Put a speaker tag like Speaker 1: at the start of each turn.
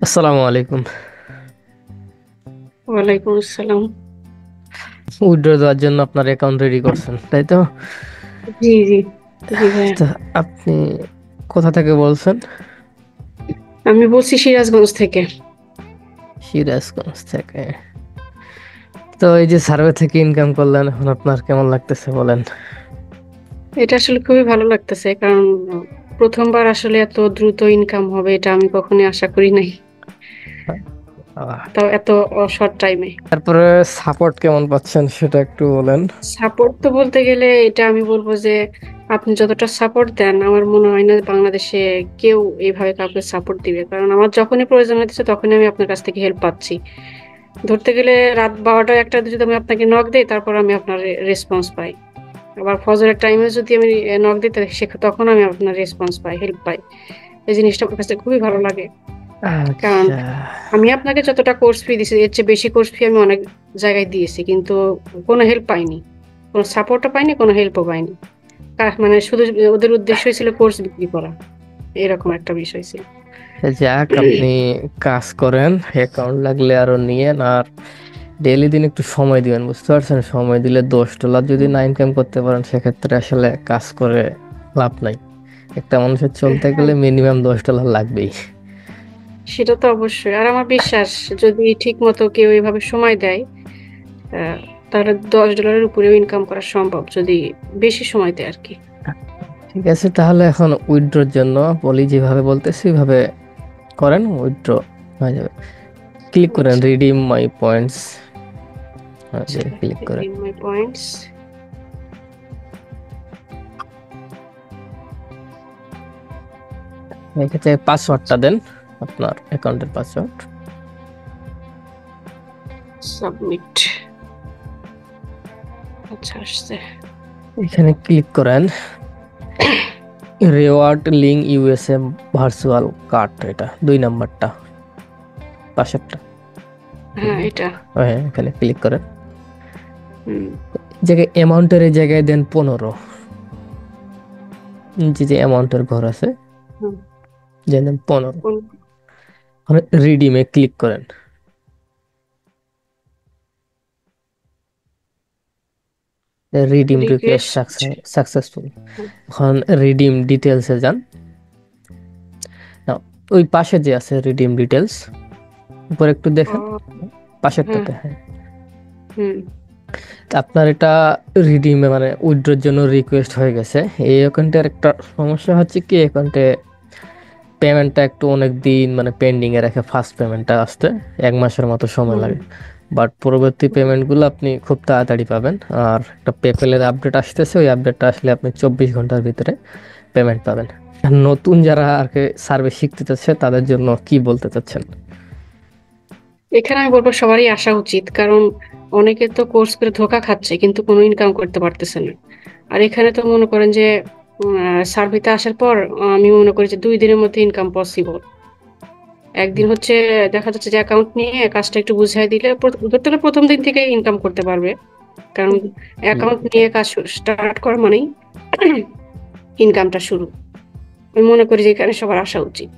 Speaker 1: আসসালামু আলাইকুম।
Speaker 2: ওয়ালাইকুম আসসালাম।
Speaker 1: উইথড্র দেওয়ার জন্য আপনার অ্যাকাউন্ট রেডি করছেন, তাই তো?
Speaker 2: জি জি। জি ভাইয়া।
Speaker 1: তা আপনি কোথা থেকে বলছেন?
Speaker 2: আমি বলছি সিরাজগঞ্জ থেকে।
Speaker 1: সিরাজগঞ্জ থেকে। তো এই যে সার্ভে থেকে ইনকাম করলেন, এখন আপনার কেমন লাগতেছে বলেন?
Speaker 2: এটা আসলে খুবই ভালো লাগতেছে, কারণ প্রথমবার আসলে এত দ্রুত ইনকাম হবে এটা আমি কখনোই আশা করি নাই,
Speaker 1: আহ,
Speaker 2: তাও এত শর্ট টাইমে।
Speaker 1: তারপরে সাপোর্ট কেমন পাচ্ছেন সেটা একটু বলেন।
Speaker 2: সাপোর্ট তো বলতে গেলে এটা আমি বলবো যে আপনি যতটা সাপোর্ট দেন আমার মনে হয় না বাংলাদেশে কেউ এইভাবে কাউকে সাপোর্ট দিবে, কারণ আমার যখনই প্রয়োজন হচ্ছে তখনই আমি আপনার কাছ থেকে হেল্প পাচ্ছি। ধরতে গেলে রাত 12টা একটা যদি আমি আপনাকে নক দেই তারপর আমি আপনার রেসপন্স পাই। আবার ফজরের টাইমে যদি আমি নক দিতে তখন আমি আপনার রেসপন্স পাই, হেল্প পাই। এই জিনিসটা আমার কাছে খুবই ভালো লাগে। কারণ
Speaker 1: আচ্ছা,
Speaker 2: আমি আপনাকে যতটা কোর্স ফি দিয়েছি এর চেয়ে বেশি কোর্স ফি আমি অনেক জায়গায় দিয়েছি, কিন্তু কোনো হেল্প পাইনি, কোনো সাপোর্টও পাইনি, কোনো হেল্পও পাইনি। মানে শুধু ওদের উদ্দেশ্যই ছিল কোর্স বিক্রি করা, এরকম একটা বিষয় ছিল।
Speaker 1: যাক আপনি কাজ করেন, অ্যাকাউন্ট লাগলে আরো নিয়েন। আর ডেইলি দিন একটু সময় দিবেন, বুঝতে পারছেন? সময় দিলে $10 যদি না ইনকাম করতে পারেন সেক্ষেত্রে আসলে কাজ করে লাভ নাই। একটা মানুষের চলতে
Speaker 2: হ্যাঁ,
Speaker 1: গেলে মিনিমাম $10 লাগবেই।
Speaker 2: সেটা তো অবশ্যই। আর আমার বিশ্বাস যদি ঠিক মতো কেউ এভাবে সময় দেয়, আহ, তাহলে $10 উপরেও ইনকাম করা সম্ভব, যদি বেশি সময় দেয় আর কি।
Speaker 1: ঠিক আছে, তাহলে এখন উইথড্রোর জন্য বলি, যেভাবে বলতেছি ওইভাবে করেন, উইথড্র হয়ে যাবে। ক্লিক করেন
Speaker 2: আচ্ছা
Speaker 1: রিডিম মাই পয়েন্টস,
Speaker 2: আচ্ছা,
Speaker 1: ক্লিক করেন।
Speaker 2: রিডিম মাই পয়েন্টস।
Speaker 1: এক্ষেত্রে পাসওয়ার্ডটা দেন, আপনার অ্যাকাউন্টের পাসওয়ার্ড।
Speaker 2: সাবমিট। আচ্ছা, আসছে।
Speaker 1: এখানে ক্লিক করেন reward link USA virtual card, এটা 2 নাম্বারটা, পাশেরটা।
Speaker 2: হ্যাঁ, এটা।
Speaker 1: হ্যাঁ, এখানে ক্লিক করেন।
Speaker 2: হুম।
Speaker 1: জায়গায় অ্যামাউন্টের এই জায়গায় দেন 15, যে অ্যামাউন্টের ঘর আছে,
Speaker 2: হুম।
Speaker 1: যে দেন 15। রিডিমে ক্লিক করেন, রিডিম রিকোয়েস্ট
Speaker 2: রিকোয়েস্ট।
Speaker 1: সাকসেসফুল। এখন রিডিম ডিটেলসে যান। নাও, ওই পাশে যে আছে রিডিম ডিটেলস, উপরে একটু দেখেন,
Speaker 2: হ্যাঁ।
Speaker 1: পাশেরটাতে। হ্যাঁ,
Speaker 2: হুম।
Speaker 1: তা আপনার এটা রিডিমে মানে উইথড্রোর জন্য রিকোয়েস্ট হয়ে গেছে। এই অ্যাকাউন্টের একটা সমস্যা হচ্ছে কি, অ্যাকাউন্টে পেমেন্টটা একটু অনেক দিন মানে পেন্ডিং এ রাখে, ফার্স্ট পেমেন্টটা আসতে 1 মাসের মতো সময়
Speaker 2: হুম।
Speaker 1: লাগে। বাট পরবর্তী
Speaker 2: হুম।
Speaker 1: পেমেন্টগুলো আপনি খুব তাড়াতাড়ি পাবেন। আর একটা পেপ্যালের আপডেট আসতেছে, ওই আপডেটটা আসলে আপনি 24 ঘন্টার ভিতরে পেমেন্ট পাবেন। আর নতুন যারা আর কি সার্ভিস শিখতে চাচ্ছে তাদের জন্য কি বলতে চাচ্ছেন?
Speaker 2: এখানে আমি বলবো সবারই আসা উচিত, কারণ অনেকে তো কোর্স করে ধোকা খাচ্ছে কিন্তু কোনো ইনকাম করতে পারতেছে না। আর এখানে তো মনে করেন যে সার্ভিতে আসার পর আমি মনে করি যে 2 দিনের মধ্যে ইনকাম পসিবল। একদিন হচ্ছে দেখা যাচ্ছে যে অ্যাকাউন্ট নিয়ে কাজটা একটু বুঝাই দিলে ধরতে গেলে প্রথম দিন থেকে ইনকাম করতে পারবে, কারণ অ্যাকাউন্ট নিয়ে কাজ স্টার্ট করা মানেই ইনকামটা শুরু। আমি মনে করি যে এখানে সবার আসা উচিত।